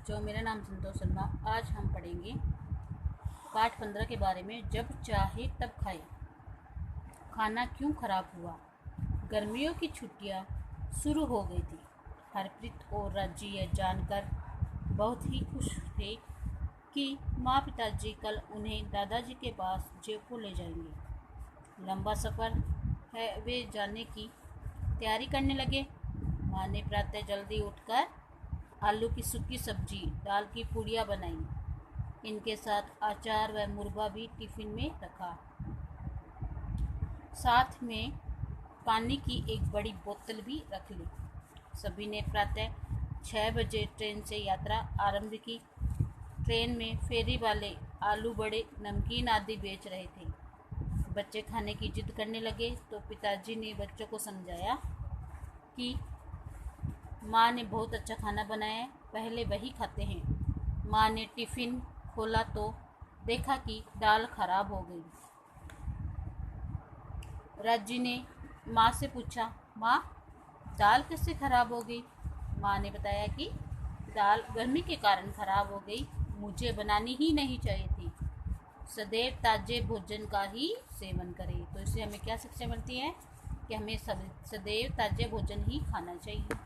बच्चों, मेरा नाम संतोष शर्मा। आज हम पढ़ेंगे पाठ 15 के बारे में। जब चाहे तब खाए, खाना क्यों खराब हुआ। गर्मियों की छुट्टियां शुरू हो गई थी। हरप्रीत और राजी यह जानकर बहुत ही खुश थे कि माँ पिताजी कल उन्हें दादाजी के पास जयपुर ले जाएंगे। लंबा सफ़र है, वे जाने की तैयारी करने लगे। माँ ने प्रातः जल्दी उठकर आलू की सूखी सब्जी, दाल की पूड़ियाँ बनाई। इनके साथ अचार व मुरब्बा भी टिफ़िन में रखा। साथ में पानी की एक बड़ी बोतल भी रख ली। सभी ने प्रातः 6 बजे ट्रेन से यात्रा आरंभ की। ट्रेन में फेरी वाले आलू बड़े, नमकीन आदि बेच रहे थे। बच्चे खाने की जिद करने लगे तो पिताजी ने बच्चों को समझाया कि माँ ने बहुत अच्छा खाना बनाया है, पहले वही खाते हैं। माँ ने टिफ़िन खोला तो देखा कि दाल खराब हो गई। राजी ने माँ से पूछा, माँ, दाल कैसे खराब हो गई। माँ ने बताया कि दाल गर्मी के कारण खराब हो गई, मुझे बनानी ही नहीं चाहिए थी। सदैव ताजे भोजन का ही सेवन करें। तो इससे हमें क्या शिक्षा मिलती है कि हमें सदैव ताजे भोजन ही खाना चाहिए।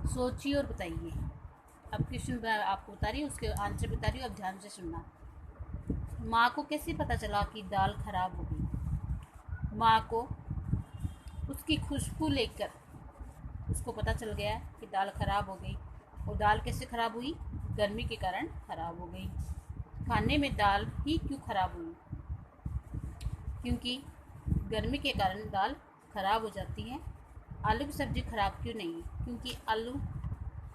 सोचिए और बताइए। अब क्वेश्चन आपको बता रही हूँ, उसके आंसर बता रही हूँ, अब ध्यान से सुनना। माँ को कैसे पता चला कि दाल खराब हो गई। माँ को उसकी खुशबू लेकर उसको पता चल गया कि दाल खराब हो गई। और दाल कैसे खराब हुई? गर्मी के कारण खराब हो गई। खाने में दाल ही क्यों खराब हुई? क्योंकि गर्मी के कारण दाल खराब हो जाती है। आलू की सब्ज़ी खराब क्यों नहीं? क्योंकि आलू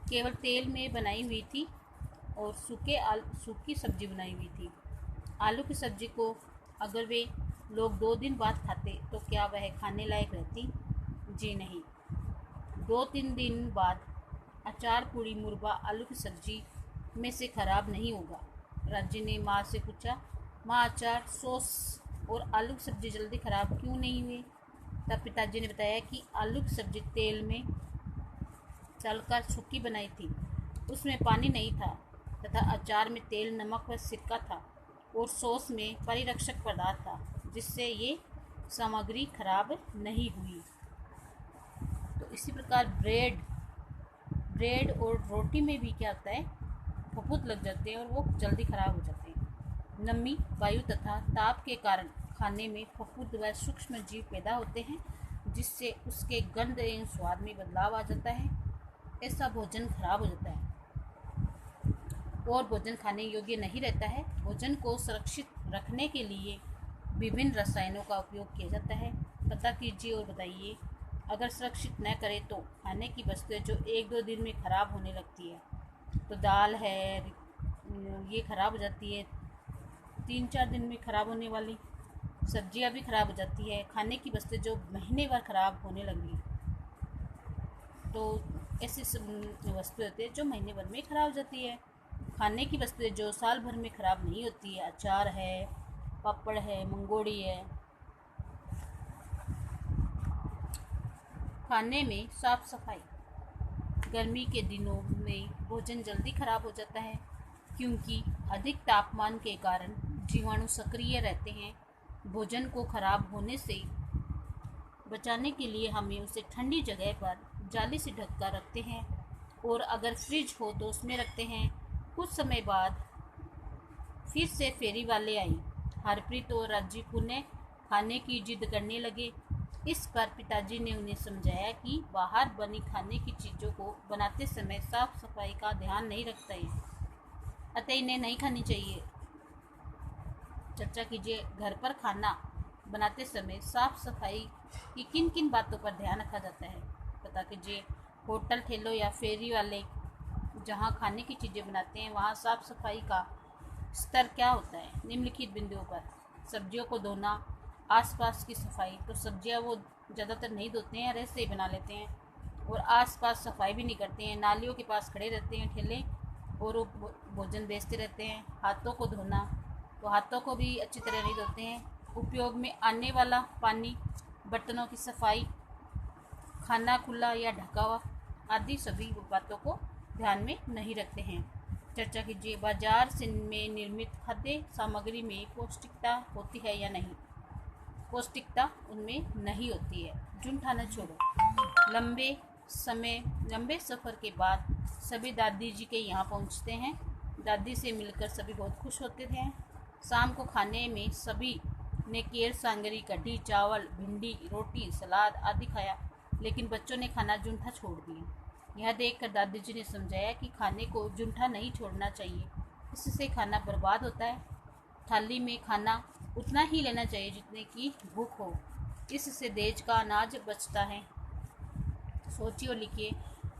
केवल तेल में बनाई हुई थी और सूखी सब्ज़ी बनाई हुई थी। आलू की सब्ज़ी को अगर वे लोग 2 दिन बाद खाते तो क्या वह खाने लायक रहती? जी नहीं। 2-3 दिन बाद अचार, पूड़ी, मुरब्बा आलू की सब्ज़ी में से खराब नहीं होगा। राजी ने माँ से पूछा, माँ, अचार, सॉस और आलू की सब्ज़ी जल्दी खराब क्यों नहीं हुई? तब पिताजी ने बताया कि आलू की सब्ज़ी तेल में तलकर सूखी बनाई थी, उसमें पानी नहीं था तथा अचार में तेल, नमक व सिरका था और सॉस में परिरक्षक पदार्थ था, जिससे ये सामग्री खराब नहीं हुई। तो इसी प्रकार ब्रेड और रोटी में भी क्या होता है, फफूंद लग जाते हैं और वो जल्दी खराब हो जाते हैं। नमी, वायु तथा ताप के कारण खाने में फफूंद व सूक्ष्म जीव पैदा होते हैं, जिससे उसके गंध एवं स्वाद में बदलाव आ जाता है। ऐसा भोजन खराब हो जाता है और भोजन खाने योग्य नहीं रहता है। भोजन को सुरक्षित रखने के लिए विभिन्न रसायनों का उपयोग किया जाता है। पता कीजिए और बताइए। अगर सुरक्षित न करें तो खाने की वस्तुएं जो 1-2 दिन में ख़राब होने लगती है, तो दाल है, ये ख़राब हो जाती है। 3-4 दिन में ख़राब होने वाली सब्जियां भी ख़राब हो जाती है। खाने की वस्तुएं जो महीने भर ख़राब होने लगी, तो ऐसी वस्तुएं होती है जो महीने भर में ख़राब हो जाती है। खाने की वस्तुएं जो साल भर में ख़राब नहीं होती है, अचार है, पापड़ है, मंगोड़ी है। खाने में साफ सफाई। गर्मी के दिनों में भोजन जल्दी खराब हो जाता है, क्योंकि अधिक तापमान के कारण जीवाणु सक्रिय रहते हैं। भोजन को खराब होने से बचाने के लिए हमें उसे ठंडी जगह पर जाली से ढक कर रखते हैं और अगर फ्रिज हो तो उसमें रखते हैं। कुछ समय बाद फिर से फेरी वाले आए। हरप्रीत और राजी पुनः खाने की जिद करने लगे। इस पर पिताजी ने उन्हें समझाया कि बाहर बनी खाने की चीज़ों को बनाते समय साफ सफाई का ध्यान नहीं रखते हैं, अतः इन्हें नहीं खानी चाहिए। चर्चा कीजिए। घर पर खाना बनाते समय साफ सफाई की किन किन बातों पर ध्यान रखा जाता है? पता कीजिए। होटल, ठेलों या फेरी वाले जहाँ खाने की चीज़ें बनाते हैं, वहाँ साफ सफाई का स्तर क्या होता है? निम्नलिखित बिंदुओं पर। सब्जियों को धोना, आसपास की सफाई। तो सब्जियां वो ज़्यादातर नहीं धोते हैं, ऐसे ही बना लेते हैं और आसपास सफाई भी नहीं करते हैं। नालियों के पास खड़े रहते हैं ठेले और वो भोजन बेचते रहते हैं। हाथों को धोना, तो हाथों को भी अच्छी तरह नहीं धोते हैं। उपयोग में आने वाला पानी, बर्तनों की सफाई, खाना खुला या ढका हुआ आदि सभी बातों को ध्यान में नहीं रखते हैं। चर्चा कीजिए, बाजार से में निर्मित खाद्य सामग्री में पौष्टिकता होती है या नहीं? पौष्टिकता उनमें नहीं होती है। जुनठाना छोड़ो। लंबे सफ़र के बाद सभी दादी जी के यहाँ पहुँचते हैं। दादी से मिलकर सभी बहुत खुश होते थे। शाम को खाने में सभी ने केर सांगरी, कढ़ी, चावल, भिंडी, रोटी, सलाद आदि खाया, लेकिन बच्चों ने खाना जूठा छोड़ दिया। यह देखकर दादी जी ने समझाया कि खाने को जूठा नहीं छोड़ना चाहिए, इससे खाना बर्बाद होता है। थाली में खाना उतना ही लेना चाहिए जितने की भूख हो, इससे देश का अनाज बचता है। सोचिए और लिखिए,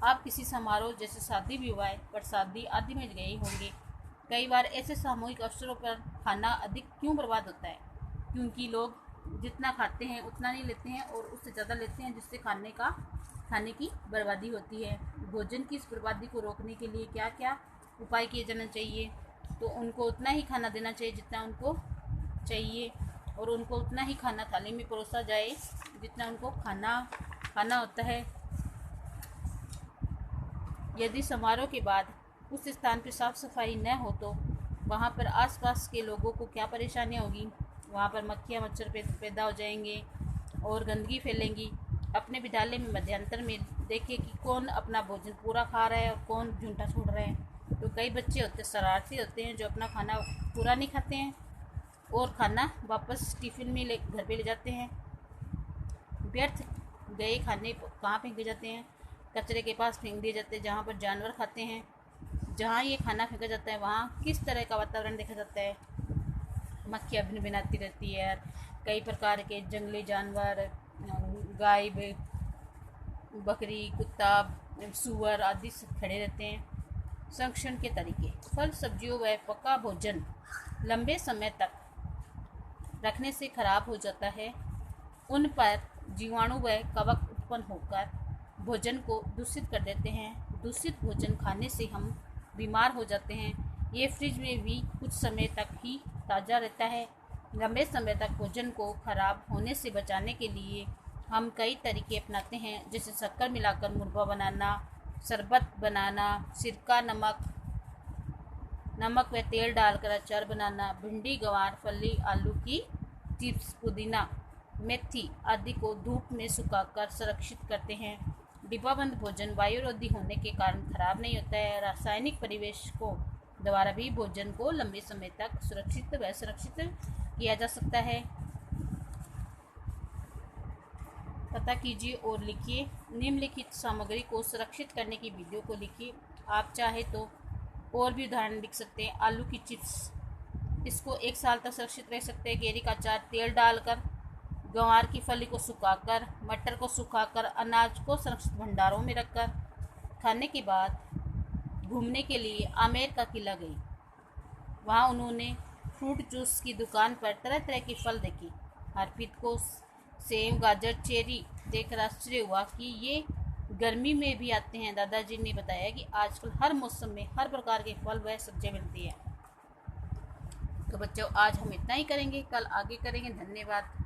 आप किसी समारोह जैसे शादी, विवाह, प्रसादी आदि में गए होंगे। कई बार ऐसे सामूहिक अवसरों पर खाना अधिक क्यों बर्बाद होता है? क्योंकि लोग जितना खाते हैं उतना नहीं लेते हैं और उससे ज़्यादा लेते हैं, जिससे खाने की बर्बादी होती है। भोजन की इस बर्बादी को रोकने के लिए क्या क्या उपाय किए जाना चाहिए? तो उनको उतना ही खाना देना चाहिए जितना उनको चाहिए, और उनको उतना ही खाना थाली में परोसा जाए जितना उनको खाना होता है। यदि समारोह के बाद उस स्थान पर साफ सफाई न हो तो वहाँ पर आसपास के लोगों को क्या परेशानियाँ होगी? वहाँ पर मक्खियाँ मच्छर पैदा हो जाएंगे और गंदगी फैलेंगी। अपने विद्यालय में मध्यांतर में देखिए कि कौन अपना भोजन पूरा खा रहा है और कौन झूठा छोड़ रहा है। तो कई बच्चे शरारती होते हैं जो अपना खाना पूरा नहीं खाते हैं और खाना वापस टिफ़िन में घर पे ले जाते हैं। व्यर्थ गए खाने कहाँ फेंके जाते हैं? कचरे के पास फेंक दिए जाते हैं, जहाँ पर जानवर खाते हैं। जहाँ ये खाना फेंका जाता है वहाँ किस तरह का वातावरण देखा जाता है? मक्खियाँ भिनभिनाती रहती है, कई प्रकार के जंगली जानवर, गाय, बकरी, कुत्ता, सूअर आदि खड़े रहते हैं। संरक्षण के तरीके: फल, सब्जियों व पका भोजन लंबे समय तक रखने से खराब हो जाता है। उन पर जीवाणु व कवक उत्पन्न होकर भोजन को दूषित कर देते हैं। दूषित भोजन खाने से हम बीमार हो जाते हैं। ये फ्रिज में भी कुछ समय तक ही ताज़ा रहता है। लंबे समय तक भोजन को खराब होने से बचाने के लिए हम कई तरीके अपनाते हैं, जैसे शक्कर मिलाकर मुरब्बा बनाना, शरबत बनाना, सिरका, नमक व तेल डालकर अचार बनाना, भिंडी, गंवार फली, आलू की चिप्स, पुदीना, मेथी आदि को धूप में सुखाकर संरक्षित करते हैं। डिब्बाबंद भोजन वायुरोधी होने के कारण खराब नहीं होता है। रासायनिक परिवेश को द्वारा भी भोजन को लंबे समय तक सुरक्षित व संरक्षित किया जा सकता है। पता कीजिए और लिखिए। निम्नलिखित सामग्री को सुरक्षित करने की वीडियो को लिखिए। आप चाहे तो और भी उदाहरण लिख सकते हैं। आलू की चिप्स, इसको 1 साल तक सुरक्षित रह सकते हैं। केरी का अचार तेल डालकर, गंवार की फली को सुखाकर, मटर को सुखाकर, अनाज को सुरक्षित भंडारों में रखकर। खाने के बाद घूमने के लिए आमेर का किला गई। वहाँ उन्होंने फ्रूट जूस की दुकान पर तरह तरह के फल देखे। हरप्रीत को सेब, गाजर, चेरी देखकर आश्चर्य हुआ कि ये गर्मी में भी आते हैं। दादाजी ने बताया कि आजकल हर मौसम में हर प्रकार के फल व सब्जियां मिलती हैं। तो बच्चों, आज हम इतना ही करेंगे, कल आगे करेंगे। धन्यवाद।